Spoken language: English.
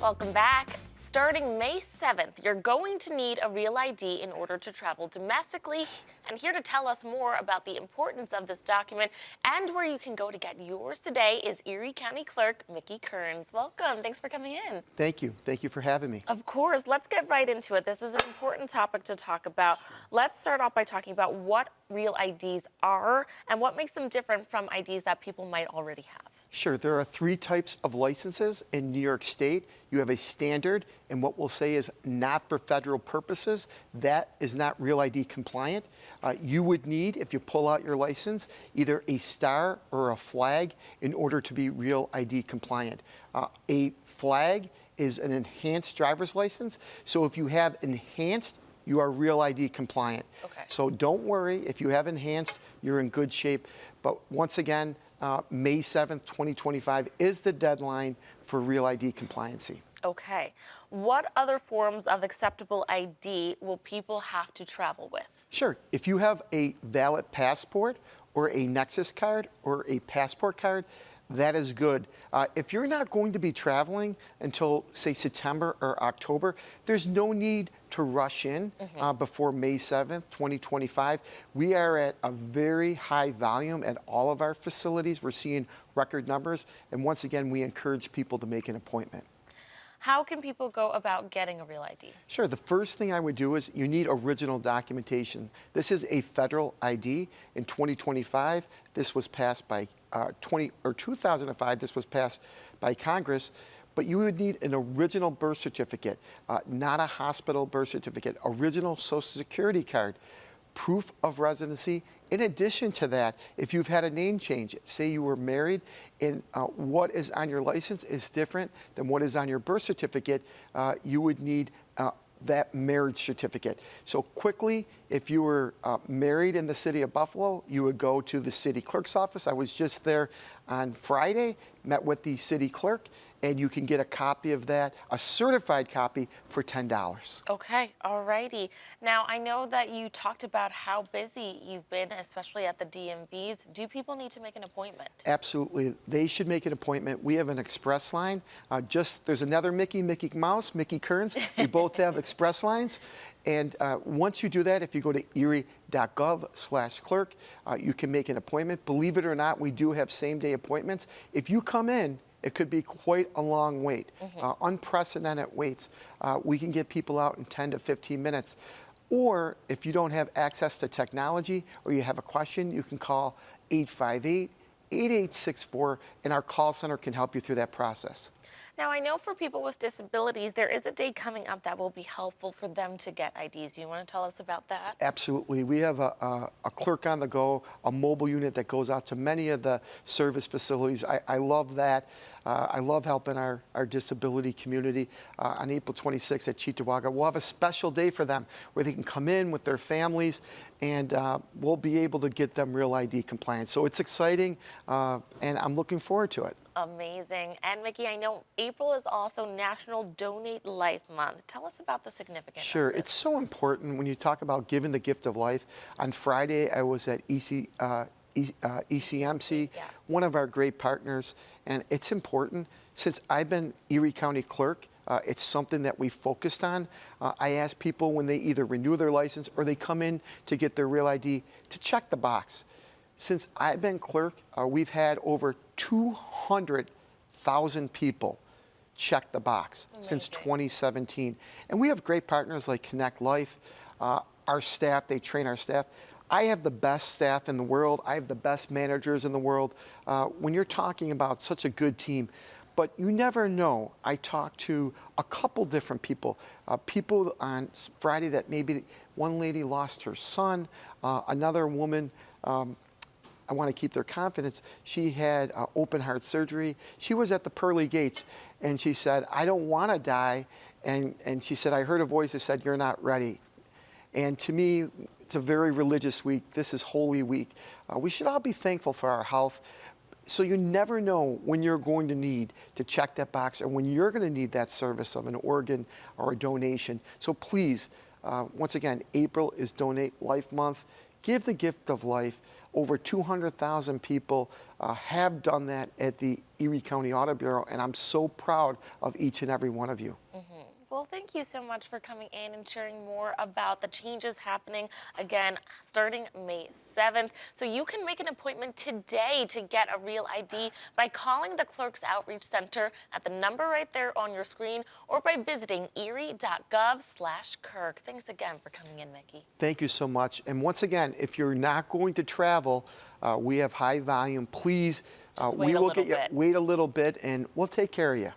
Welcome back. Starting May 7th, you're going to need a real ID in order to travel domestically. And here to tell us more about the importance of this document and where you can go to get yours today is Erie County Clerk Mickey Kearns. Welcome. Thanks for coming in. Thank you. Thank you for having me. Of course. Let's get right into it. This is an important topic to talk about. Let's start off by talking about what real IDs are and what makes them different from IDs that people might already have. Sure, there are three types of licenses in New York State. You have a standard, and what we'll say is not for federal purposes. That is not Real ID compliant. You would need, if you pull out your license, either a star or a flag in order to be Real ID compliant. A flag is an enhanced driver's license, so if you have enhanced, you are Real ID compliant. Okay. So don't worry, if you have enhanced, you're in good shape. But once again, May 7th, 2025 is the deadline for Real ID compliancy. Okay. What other forms of acceptable ID will people have to travel with? Sure. If you have a valid passport or a Nexus card or a passport card, that is good. If you're not going to be traveling until, say, September or October, there's no need to rush in before May 7th, 2025. We are at a very high volume at all of our facilities. We're seeing record numbers. And once again, we encourage people to make an appointment. How can people go about getting a Real ID? Sure. The first thing I would do is you need original documentation. This is a federal ID. In 2025, this was passed by 2005, this was passed by Congress. But you would need an original birth certificate, not a hospital birth certificate, original Social Security card, proof of residency. In addition to that, if you've had a name change, say you were married, and what is on your license is different than what is on your birth certificate, you would need that marriage certificate. So quickly, if you were married in the city of Buffalo, you would go to the city clerk's office. I was just there on Friday, met with the city clerk, and you can get a copy of that, a certified copy, for $10. Okay, alrighty. Now, I know that you talked about how busy you've been, especially at the DMVs. Do people need to make an appointment? Absolutely. They should make an appointment. We have an express line. There's another Mickey Mouse, Mickey Kearns. We both have express lines. And once you do that, if you go to erie.gov/clerk, you can make an appointment. Believe it or not, we do have same-day appointments. If you come in, it could be quite a long wait, unprecedented waits. We can get people out in 10 to 15 minutes. Or if you don't have access to technology or you have a question, you can call 858-8864, and our call center can help you through that process. Now, I know for people with disabilities, there is a day coming up that will be helpful for them to get IDs. You want to tell us about that? Absolutely. We have a clerk on the go, a mobile unit that goes out to many of the service facilities. I love that. I love helping our disability community. On April 26th at Cheektowaga, we'll have a special day for them where they can come in with their families, and we'll be able to get them Real ID compliant. So it's exciting, and I'm looking forward to it. Amazing. And Mickey, I know April is also National Donate Life Month. Tell us about the significance. Sure. It's so important when you talk about giving the gift of life. On Friday, I was at ECMC, one of our great partners, and it's important. Since I've been Erie County Clerk, it's something that we focused on. I ask people when they either renew their license or they come in to get their Real ID to check the box. Since I've been clerk, we've had over 200,000 people check the box. Amazing. Since 2017. And we have great partners like Connect Life. Our staff, they train our staff. I have the best staff in the world. I have the best managers in the world. When you're talking about such a good team, but you never know. I talked to a couple different people. People on Friday that maybe one lady lost her son, another woman, I want to keep their confidence. She had open heart surgery. She was at the pearly gates, and she said, I don't want to die. And she said, I heard a voice that said, you're not ready. And to me, it's a very religious week. This is Holy Week. We should all be thankful for our health. So you never know when you're going to need to check that box or when you're going to need that service of an organ or a donation. So please, once again, April is Donate Life Month. Give the gift of life. Over 200,000 people have done that at the Erie County Audit Bureau, and I'm so proud of each and every one of you. Well, thank you so much for coming in and sharing more about the changes happening again starting May 7th. So you can make an appointment today to get a Real ID by calling the Clerks Outreach Center at the number right there on your screen or by visiting erie.gov/Kirk. Thanks again for coming in, Mickey. Thank you so much. And once again, if you're not going to travel, we have high volume. Please, Just we wait a will little get you. bit. Wait a little bit, and we'll take care of you.